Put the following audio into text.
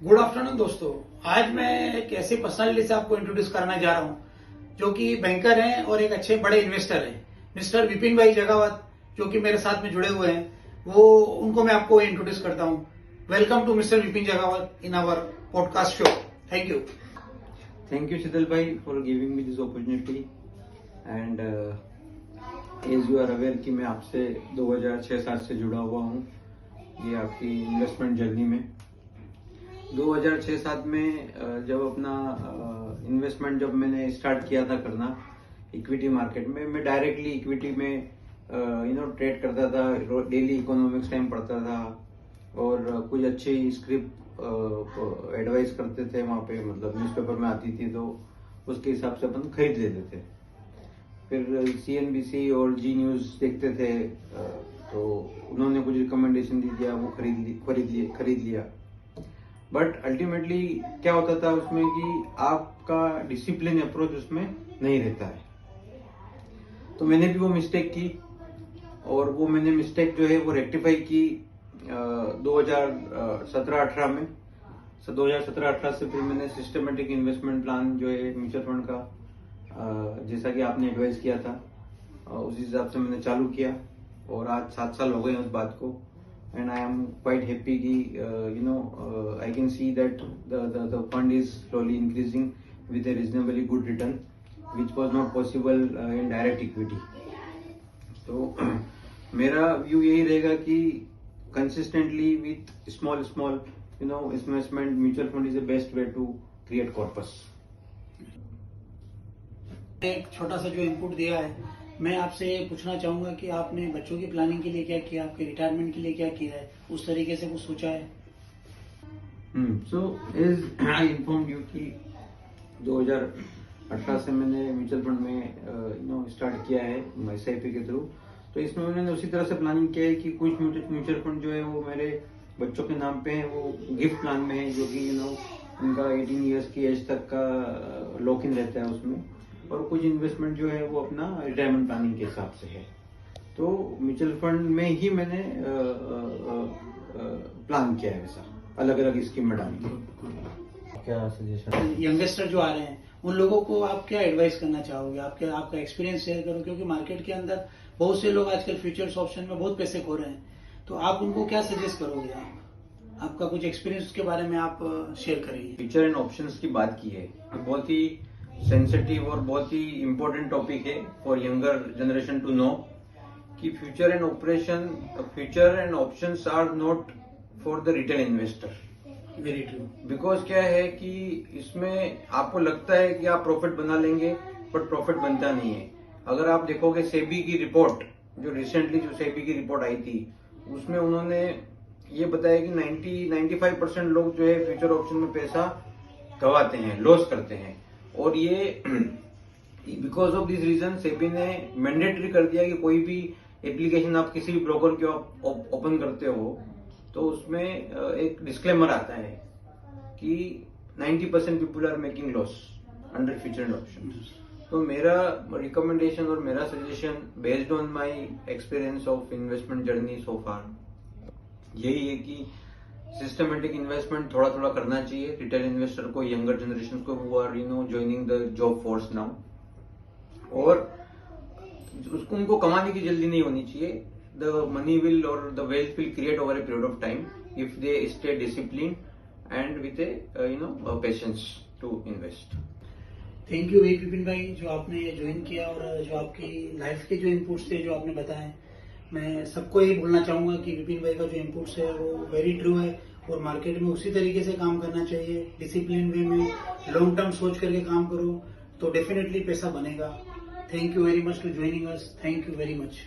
Good afternoon दोस्तों। आज मैं एक ऐसी पर्सनालिटी से आपको इंट्रोड्यूस करना जा रहा हूं जो कि बैंकर हैं और एक अच्छे बड़े इन्वेस्टर हैं, मिस्टर विपिन भाई जगावत, जो कि मेरे साथ में जुड़े हुए हैं। उनको मैं आपको इंट्रोड्यूस करता हूं। Welcome to mister Vipin Jagawat in our podcast show. Thank you. Thank you, Shidal bhai, for giving me this opportunity. And as you are aware कि मैं आपसे 2006-7 से जुड़ा हुआ हूँ ये आपकी इन्वेस्टमेंट जर्नी में। 2006-7 में जब अपना इन्वेस्टमेंट जब मैंने स्टार्ट किया था करना इक्विटी मार्केट में, मैं डायरेक्टली इक्विटी में ट्रेड करता था, डेली इकोनॉमिक्स टाइम पढ़ता था और कुछ अच्छी स्क्रिप्ट एडवाइस करते थे वहाँ पे, मतलब न्यूज़पेपर में आती थी तो उसके हिसाब से अपन खरीद लेते थे। फिर CNBC और जी न्यूज़ देखते थे तो उन्होंने कुछ रिकमेंडेशन दी दिया, वो खरीद लिया। बट अल्टीमेटली क्या होता था उसमें कि आपका डिसिप्लिन अप्रोच उसमें नहीं रहता है। तो मैंने भी वो मिस्टेक की और वो मैंने मिस्टेक जो है वो रेक्टिफाई की 2017-18 में। 2017-18 से फिर मैंने सिस्टमेटिक इन्वेस्टमेंट प्लान जो है म्यूचुअल फंड का, जैसा कि आपने एडवाइस किया था उस हिसाब से मैंने चालू किया और आज 7 साल हो गए उस बात को। And I am quite happy कि I can see that the fund is slowly increasing with a reasonably good return which was not possible in direct equity. तो मेरा व्यू यही रहेगा कि consistently with small investment mutual fund is the best way to create corpus. एक छोटा सा जो input दिया है, मैं आपसे पूछना चाहूंगा कि आपने बच्चों की प्लानिंग के लिए क्या किया, आपके रिटायरमेंट के लिए क्या किया है, उस तरीके से कुछ सोचा है? So as I inform you कि 2018 से मैंने म्यूचुअल फंड में स्टार्ट किया है SIP के थ्रू। तो इसमें मैंने उसी तरह से प्लानिंग किया है कि कुछ म्यूचुअल फंड जो है वो मेरे बच्चों के नाम पे है, वो गिफ्ट प्लान में है, जो कि उनका 18 इयर्स की एज तक का लॉक इन रहता है उसमें, और कुछ इन्वेस्टमेंट जो है वो अपना रिटायरमेंट प्लानिंग के हिसाब से है। तो म्यूचुअल फंड में ही मैंने प्लान किया है वैसा अलग अलग स्कीम में डाल के। क्या सजेशन यंगस्टर जो आ रहे हैं उन लोगों को आप क्या एडवाइस करना चाहोगे? आपका एक्सपीरियंस शेयर करो, क्योंकि मार्केट के अंदर बहुत से लोग आजकल फ्यूचर्स ऑप्शन में बहुत पैसे खो रहे हैं, तो आप उनको क्या सजेस्ट करोगे? आपका कुछ एक्सपीरियंस के बारे में आप शेयर करिए। फ्यूचर एंड ऑप्शंस की बात की है, बहुत ही सेंसिटिव और बहुत ही इंपॉर्टेंट टॉपिक है for younger generation to know कि future and options are not for the retail investor. Very true. Because क्या है कि इसमें आपको लगता है कि आप प्रॉफिट बना लेंगे, बट प्रॉफिट बनता नहीं है। अगर आप देखोगे सेबी की रिपोर्ट, जो रिसेंटली सेबी की रिपोर्ट आई थी, उसमें उन्होंने ये बताया कि 90-95% लोग जो है फ्यूचर ऑप्शन में पैसा गवाते हैं, लॉस करते हैं। और ये because of this reason SEBI ने मैंडेटरी कर दिया कि कोई भी एप्लीकेशन आप किसी भी ब्रोकर के ओपन करते हो तो उसमें एक डिस्क्लेमर आता है कि 90% people are making loss under future and option. तो मेरा रिकमेंडेशन और मेरा suggestion based on my experience of investment journey so far यही है कि सिस्टमेटिक इन्वेस्टमेंट थोड़ा थोड़ा करना चाहिए रिटेल इन्वेस्टर को, यंगर जनरेशन को, who are joining the job force now. और उसको उनको कमाने की जल्दी नहीं होनी चाहिए। द मनी विल और the wealth will create over a period of time if they stay discipline and with a patience to invest. Thank you Vipin भाई, जो आपने ज्वाइन किया और जो आपकी लाइफ के जो इनपुट्स थे जो आपने बताए। मैं सबको ये बोलना चाहूंगा कि विपिन भाई का जो इनपुट्स है वो वेरी ट्रू है और मार्केट में उसी तरीके से काम करना चाहिए। डिसिप्लिन वे में लॉन्ग टर्म सोच करके काम करो तो डेफिनेटली पैसा बनेगा। Thank you very much to joining us. Thank you very much.